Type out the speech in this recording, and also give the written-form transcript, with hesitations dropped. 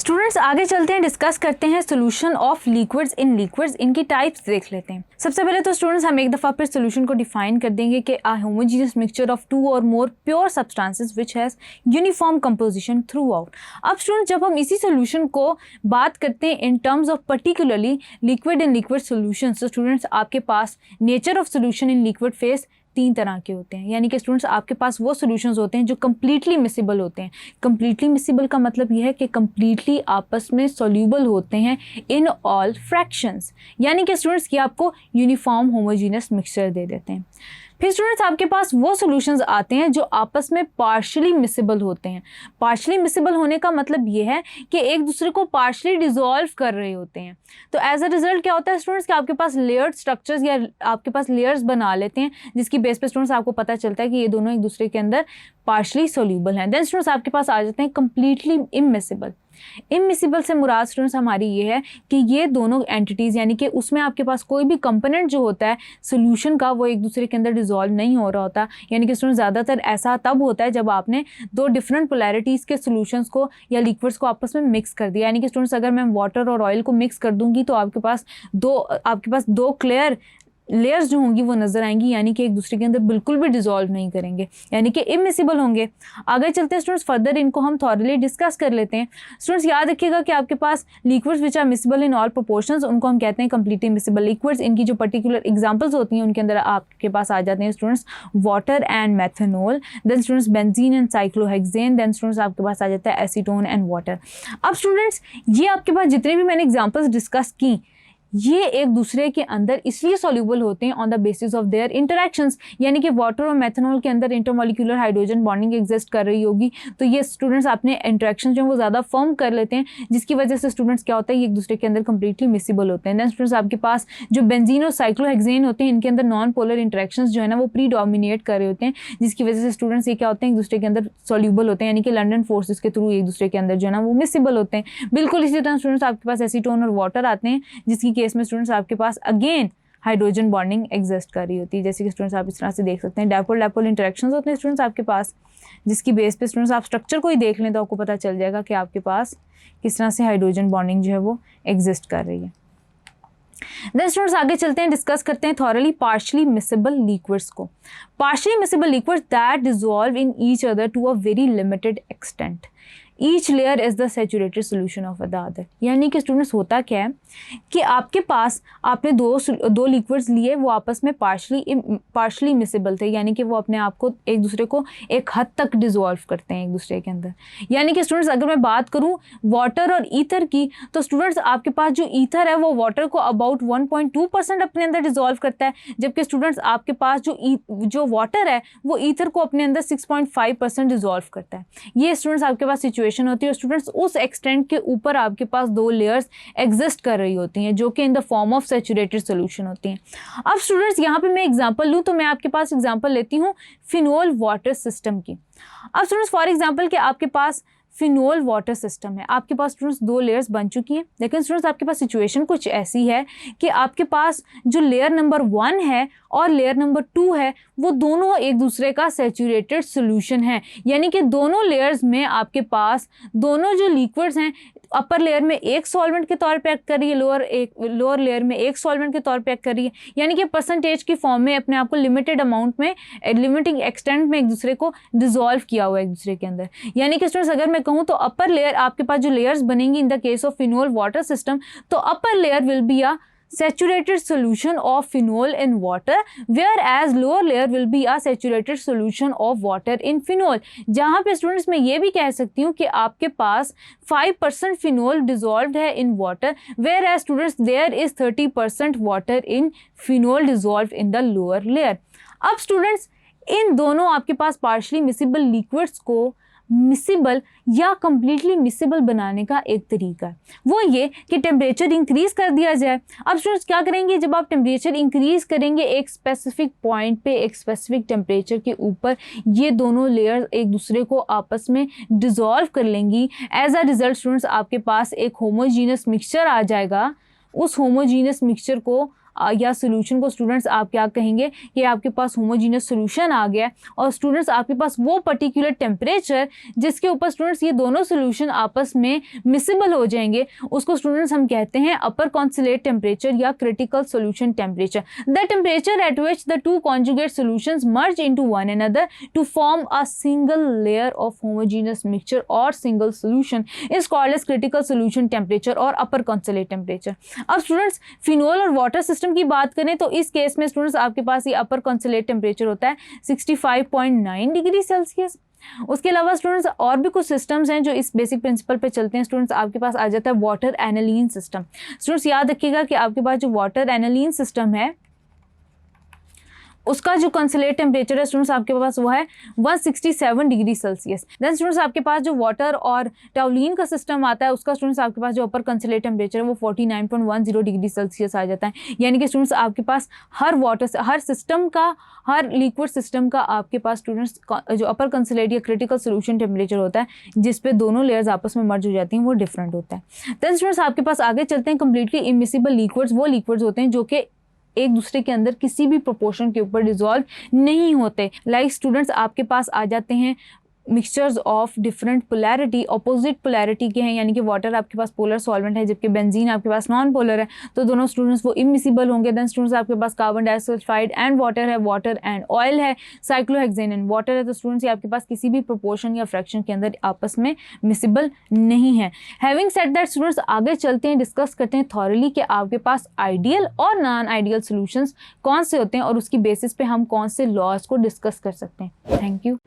Students आगे चलते हैं, डिस्कस करते हैं solution of liquids in liquids, इनकी टाइप्स देख लेते हैं। सबसे पहले तो स्टूडेंट्स हम एक दफ़ा फिर सोल्यूशन को डिफाइन कर देंगे कि a homogeneous mixture of two और more pure substances which has uniform composition through. अब स्टूडेंट्स जब हम इसी सोल्यूशन को बात करते हैं in terms of particularly liquid in liquid solution, तो स्टूडेंट्स आपके पास nature of solution in liquid phase 3 तरह के होते हैं। यानी कि स्टूडेंट्स आपके पास वो सॉल्यूशंस होते हैं जो कम्प्लीटली मिसिबल होते हैं। कम्प्लीटली मिसिबल का मतलब ये है कि कम्प्लीटली आपस में सॉल्यूबल होते हैं इन ऑल फ्रैक्शंस, यानी कि स्टूडेंट्स ये आपको यूनिफॉर्म होमोजेनियस मिक्सचर दे देते हैं। फिर स्टूडेंट्स आपके पास वो सॉल्यूशंस आते हैं जो आपस में पार्शियली मिसिबल होते हैं। पार्शियली मिसिबल होने का मतलब ये है कि एक दूसरे को पार्शियली डिसॉल्व कर रहे होते हैं। तो एज अ रिजल्ट क्या होता है स्टूडेंट्स कि आपके पास लेयर्ड स्ट्रक्चर्स या आपके पास लेयर्स बना लेते हैं, जिसकी बेस पे स्टूडेंट्स आपको पता चलता है कि ये दोनों एक दूसरे के अंदर पार्शियली सोल्यूबल हैं। देन स्टूडेंट्स आपके पास आ जाते हैं कम्प्लीटली इमिसिबल। इमिसिबल से मुराद स्टूडेंट्स हमारी ये है कि ये दोनों एंटिटीज़, यानी कि उसमें आपके पास कोई भी कंपोनेंट जो होता है सोल्यूशन का वो एक दूसरे के अंदर डिसॉल्व नहीं हो रहा होता। यानी कि स्टूडेंट ज़्यादातर ऐसा तब होता है जब आपने दो डिफरेंट पोलैरिटीज़ के सोल्यूशंस को या लिक्विड्स को आपस में मिक्स कर दिया। यानी कि स्टूडेंट्स अगर मैं वाटर और ऑयल को मिक्स कर दूंगी तो आपके पास दो क्लियर लेयर्स जो होंगी वो नज़र आएंगी, यानी कि एक दूसरे के अंदर बिल्कुल भी डिसॉल्व नहीं करेंगे, यानी कि इमिसिबल होंगे। आगे चलते हैं स्टूडेंट्स, फर्दर इनको हम थॉरली डिस्कस कर लेते हैं। स्टूडेंट्स याद रखिएगा कि आपके पास liquids which are miscible in all proportions, उनको हम कहते हैं कंप्लीटली मिसिबल लिक्विड्स। इनकी जो पर्टिकुलर एग्जांपल्स होती हैं उनके अंदर आपके पास आ जाते हैं students water and methanol, then students benzene and cyclohexane, then students आपके पास आ जाता है एसीटोन एंड वाटर। अब स्टूडेंट्स ये आपके पास जितने भी मैंने एग्जाम्पल्स डिस्कस की ये एक दूसरे के अंदर इसलिए सॉल्यूबल होते हैं on the basis of their interactions, यानी कि वाटर और मेथनॉल के अंदर इंटरमोलिकुलर हाइड्रोजन बॉन्डिंग एग्जिस्ट कर रही होगी, तो ये स्टूडेंट्स अपने इंटरेक्शन जो है वो ज़्यादा फर्म कर लेते हैं, जिसकी वजह से स्टूडेंट्स क्या होता है ये एक दूसरे के अंदर कंप्लीटली मिसिबल होते हैं। दैन स्टूडेंट्स आपके पास जो बेंजीन और साइक्लोहेक्सेन होते हैं इनके अंदर नॉन पोलर इंटरेक्शंस जो है ना वो प्री डोमिनेट कर रहे होते हैं, जिसकी वजह से स्टूडेंट्स ये क्या होते हैं एक दूसरे के अंदर सॉल्यूबल होते हैं, यानी कि लंडन फोर्सेस के थ्रू एक दूसरे के अंदर जो है ना वो मिसिबल होते हैं। बिल्कुल इसी तरह स्टूडेंट्स आपके पास एसीटोन और वाटर आते हैं, जिसकी केस में स्टूडेंट्स आपके अगेन हाइड्रोजन बॉन्डिंग एग्जिस्ट कर रही होती है। जैसे कि स्टूडेंट्स आप इस तरह से देख सकते हैं डायपोल डायपोल इंटरेक्शंस होते हैं स्टूडेंट्स आपके पास, जिसकी बेस पे स्टूडेंट्स आप स्ट्रक्चर को ही देख लें तो आपको पता चल जाएगा कि आपके पास किस तरह से हाइड्रोजन बॉन्डिंग जो है वो एग्जिस्ट कर रही है। देन स्टूडेंट्स आगे चलते हैं, डिस्कस करते हैं थॉरली पार्शियली मिसिबल लिक्विड्स को। Partially miscible liquids that dissolve in each other to a very limited extent, each layer is the saturated solution of the other. यानी कि स्टूडेंट्स होता क्या है कि आपके पास आपने दो लिक्विड्स लिए, वो आपस में पार्शली मिसिबल थे, यानी कि वो अपने आप को एक दूसरे को एक हद तक डिसॉल्व करते हैं एक दूसरे के अंदर। यानी कि स्टूडेंट्स अगर मैं बात करूं वाटर और ईथर की, तो स्टूडेंट्स आपके पास जो ईथर है वो वाटर को अबाउट 1.2% अपने अंदर डिसॉल्व करता है, जबकि स्टूडेंट्स आपके पास जो वाटर है वो ईथर को अपने अंदर 6.5% डिसॉल्व करता है। ये स्टूडेंट्स आपके पास सिचुएशन होती है। स्टूडेंट्स उस एक्सटेंट के ऊपर आपके पास दो लेयर्स एग्जिस्ट कर रही होती हैं जो कि in the form of saturated solution होती हैं। अब स्टूडेंट्स यहाँ पे मैं एग्जांपल लूँ तो मैं आपके पास एग्जांपल लेती हूँ फिनोल वाटर सिस्टम की। अब स्टूडेंट्स फॉर एग्जांपल कि आपके पास फिनोल वाटर सिस्टम है, आपके पास स्टूडेंट्स दो लेयर्स बन चुकी हैं, लेकिन स्टूडेंट्स आपके पास सिचुएशन कुछ ऐसी है कि आपके पास जो लेयर नंबर 1 है और लेयर नंबर 2 है वो दोनों एक दूसरे का सैचुरेटेड सॉल्यूशन है। यानी कि दोनों लेयर्स में आपके पास दोनों जो लिक्विड्स हैं अपर लेयर में एक सॉल्वेंट के तौर पे एक्ट कर रही है, लोअर लेयर में एक सॉल्वेंट के तौर पे एक्ट कर रही है, यानी कि परसेंटेज की फॉर्म में अपने आप को लिमिटेड अमाउंट में लिमिटिंग एक्सटेंट में एक दूसरे को डिसॉल्व किया हुआ है एक दूसरे के अंदर। यानी कि स्टूडेंट्स अगर मैं कहूँ तो अपर लेयर आपके पास जो लेयर्स बनेंगी in the case of phenol water system, तो upper layer will be a saturated solution of phenol in water, whereas lower layer will be a saturated solution of water in phenol। जहाँ पे students मैं ये भी कह सकती हूँ कि आपके पास 5% phenol dissolved है in water, whereas students there is 30% water in phenol dissolved in the lower layer। अब स्टूडेंट्स इन दोनों आपके पास पार्शली मिसिबल लिक्विड्स को मिसिबल या कंप्लीटली मिसिबल बनाने का एक तरीका है, वो ये कि टेम्परेचर इंक्रीज कर दिया जाए। अब स्टूडेंट्स क्या करेंगे, जब आप टेम्परेचर इंक्रीज करेंगे एक स्पेसिफिक पॉइंट पे एक स्पेसिफिक टेम्परेचर के ऊपर ये दोनों लेयर एक दूसरे को आपस में डिसॉल्व कर लेंगी। एज अ रिजल्ट स्टूडेंट्स आपके पास एक होमोजीनियस मिक्सचर आ जाएगा। उस होमोजीनियस मिक्सचर को या सोल्यूशन को स्टूडेंट्स आप क्या कहेंगे कि आपके पास होमोजीनियस सोल्यूशन आ गया है और स्टूडेंट्स आपके पास वो पर्टिकुलर टेम्परेचर जिसके ऊपर स्टूडेंट्स ये दोनों सोल्यूशन आपस में मिसिबल हो जाएंगे, उसको स्टूडेंट्स हम कहते हैं अपर कॉन्सुलेट टेम्परेचर या critical solution temperature. The temperature at which the two conjugate solutions merge into one another to form a single layer of homogeneous mixture और single solution is called as critical solution temperature और upper consolute temperature. अब students phenol और water system की बात करें तो इस case में स्टूडेंट्स आपके पास ये अपर कॉन्सुलेट टेम्परेचर होता है 65.9 डिग्री सेल्सियस। उसके अलावा स्टूडेंट्स और भी कुछ सिस्टम्स हैं जो इस बेसिक प्रिंसिपल पे चलते हैं। स्टूडेंट्स आपके पास आ जाता है वाटर एनालीन सिस्टम। स्टूडेंट्स याद रखिएगा कि आपके पास जो वाटर एनालीन सिस्टम है उसका जो कॉन्सुलेट टेम्परेचर है स्टूडेंट्स आपके पास वो है 167 डिग्री सेल्सियस। देन स्टूडेंट्स आपके पास जो वाटर और टाउलिन का सिस्टम आता है उसका स्टूडेंट्स आपके पास जो अपर कॉन्सुलेट टेम्परेचर है वो 49.10 डिग्री सेल्सियस आ जाता है। यानी कि स्टूडेंट्स आपके पास हर सिस्टम का, हर लिक्विड सिस्टम का आपके पास स्टूडेंट्स जो अपर कॉन्सुलेट या क्रिटिकल सोल्यूशन टेम्परेचर होता है जिसपे दोनों लेयर्स आपस में मर्ज हो जाती हैं वो डिफरेंट होता है। देन स्टूडेंट्स आपके पास आगे चलते हैं कम्प्लीटली इमिसिबल लिक्विड्स। वो लिक्विड्स होते हैं जो कि एक दूसरे के अंदर किसी भी प्रोपोर्शन के ऊपर डिसॉल्व नहीं होते। लाइक स्टूडेंट्स आपके पास आ जाते हैं mixtures of different polarity, opposite polarity के हैं, यानी कि वाटर आपके पास पोलर सॉल्वेंट है जबकि बेंजीन आपके पास नॉन पोलर है, तो दोनों स्टूडेंट्स वो इमिसिबल होंगे। देन स्टूडेंट्स आपके पास कार्बन डाइसल्फाइड एंड वाटर है, वाटर एंड ऑयल है, साइक्लोहेक्सेन एंड वाटर है, तो स्टूडेंट्स ये आपके पास किसी भी प्रोपोर्शन या फ्रैक्शन के अंदर आपस में मिसिबल नहीं है। हैविंग सेड दैट स्टूडेंट्स आगे चलते हैं, डिस्कस करते हैं थॉरली कि आपके पास आइडियल और नॉन आइडियल सोल्यूशंस कौन से होते हैं और उसकी बेसिस पे हम कौन से लॉज को डिस्कस कर सकते हैं। Thank you.